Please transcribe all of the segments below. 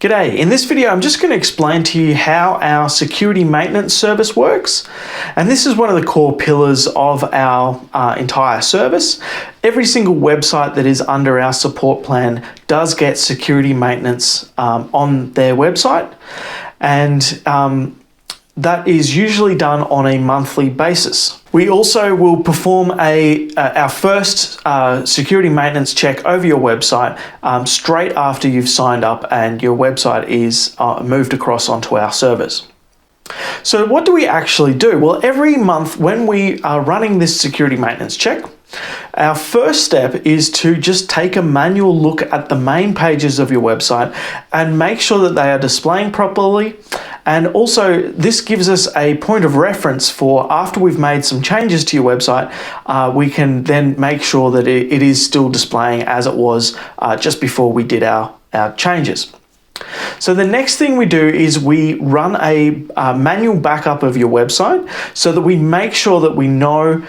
G'day, in this video I'm just going to explain to you how our security maintenance service works, and this is one of the core pillars of our entire service. Every single website that is under our support plan does get security maintenance on their website, and that is usually done on a monthly basis. We also will perform our first security maintenance check over your website straight after you've signed up and your website is moved across onto our servers. So what do we actually do? Well, every month when we are running this security maintenance check, our first step is to just take a manual look at the main pages of your website and make sure that they are displaying properly. And also, this gives us a point of reference for after we've made some changes to your website, we can then make sure that it is still displaying as it was just before we did our changes. So the next thing we do is we run a manual backup of your website so that we make sure that we know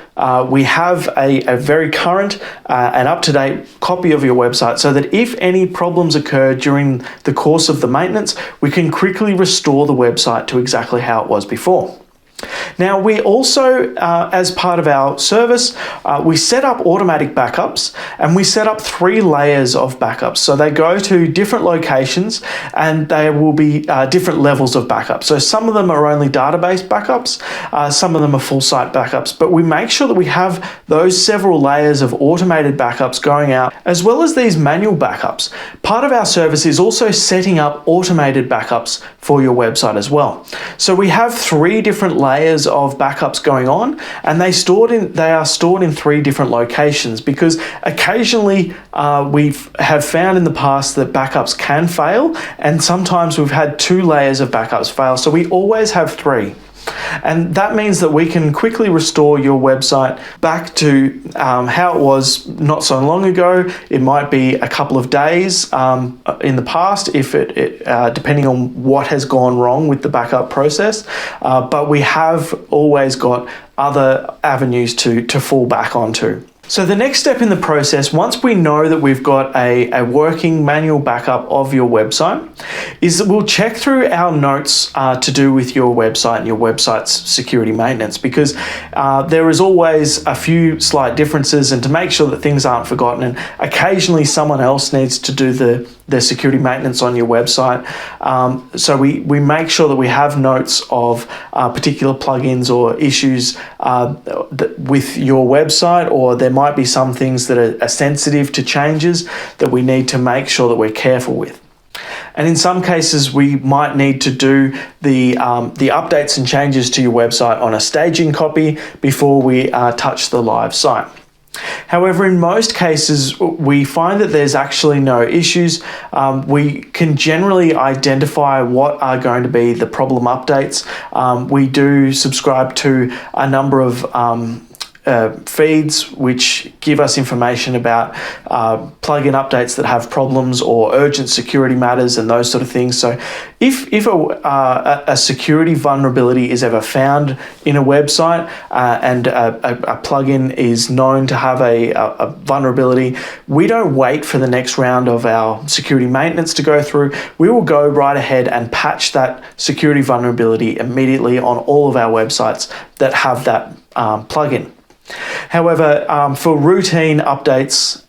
we have a very current and up-to-date copy of your website so that if any problems occur during the course of the maintenance, we can quickly restore the website to exactly how it was before. Now, we also, as part of our service, we set up automatic backups and we set up 3 layers of backups. So they go to different locations and there will be different levels of backups. So some of them are only database backups, some of them are full site backups, but we make sure that we have those several layers of automated backups going out, as well as these manual backups. Part of our service is also setting up automated backups for your website as well. So we have 3 different layers of backups going on, and they are stored in 3 different locations because occasionally we have found in the past that backups can fail, and sometimes we've had 2 layers of backups fail, so we always have 3. And that means that we can quickly restore your website back to how it was not so long ago. It might be a couple of days in the past, if depending on what has gone wrong with the backup process. But we have always got other avenues to fall back onto. So the next step in the process, once we know that we've got a working manual backup of your website, is that we'll check through our notes to do with your website and your website's security maintenance, because there is always a few slight differences, and to make sure that things aren't forgotten, and occasionally someone else needs to do the security maintenance on your website. So we make sure that we have notes of particular plugins or issues with your website, or there might be some things that are sensitive to changes that we need to make sure that we're careful with. And in some cases, we might need to do the updates and changes to your website on a staging copy before we touch the live site. However, in most cases, we find that there's actually no issues. We can generally identify what are going to be the problem updates. We do subscribe to a number of feeds which give us information about plugin updates that have problems or urgent security matters and those sort of things. So if a security vulnerability is ever found in a website and a plugin is known to have a vulnerability, we don't wait for the next round of our security maintenance to go through. We will go right ahead and patch that security vulnerability immediately on all of our websites that have that plugin. However, for routine updates,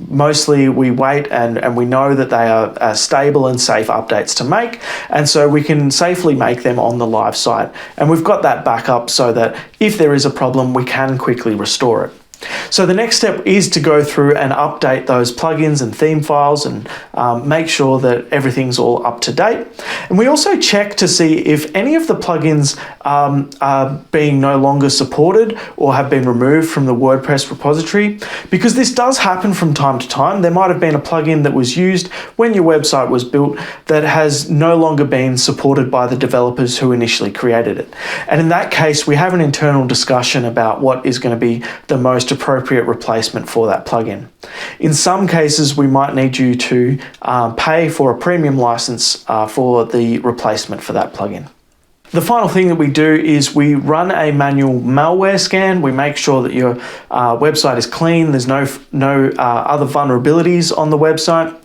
mostly we wait and we know that they are stable and safe updates to make, and so we can safely make them on the live site. And we've got that backup so that if there is a problem, we can quickly restore it. So the next step is to go through and update those plugins and theme files and make sure that everything's all up to date. And we also check to see if any of the plugins are being no longer supported or have been removed from the WordPress repository, because this does happen from time to time. There might have been a plugin that was used when your website was built that has no longer been supported by the developers who initially created it. And in that case, we have an internal discussion about what is going to be the most appropriate replacement for that plugin. In some cases, we might need you to pay for a premium license for the replacement for that plugin. The final thing that we do is we run a manual malware scan. We make sure that your website is clean, there's no other vulnerabilities on the website,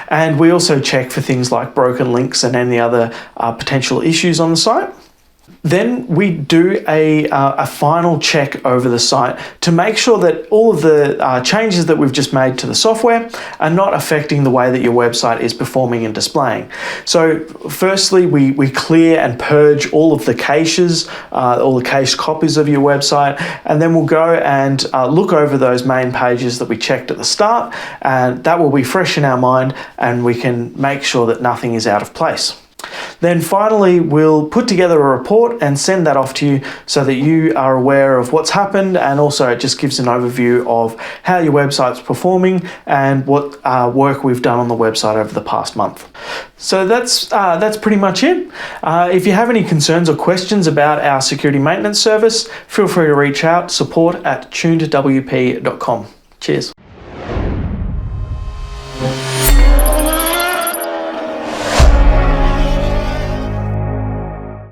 and we also check for things like broken links and any other potential issues on the site. Then we do a final check over the site to make sure that all of the changes that we've just made to the software are not affecting the way that your website is performing and displaying. So firstly, we clear and purge all of the caches, all the cached copies of your website, and then we'll go and look over those main pages that we checked at the start, and that will be fresh in our mind, and we can make sure that nothing is out of place. Then finally, we'll put together a report and send that off to you so that you are aware of what's happened, and also it just gives an overview of how your website's performing and what work we've done on the website over the past month. So that's pretty much it. If you have any concerns or questions about our security maintenance service, feel free to reach out, support@tunedwp.com. Cheers.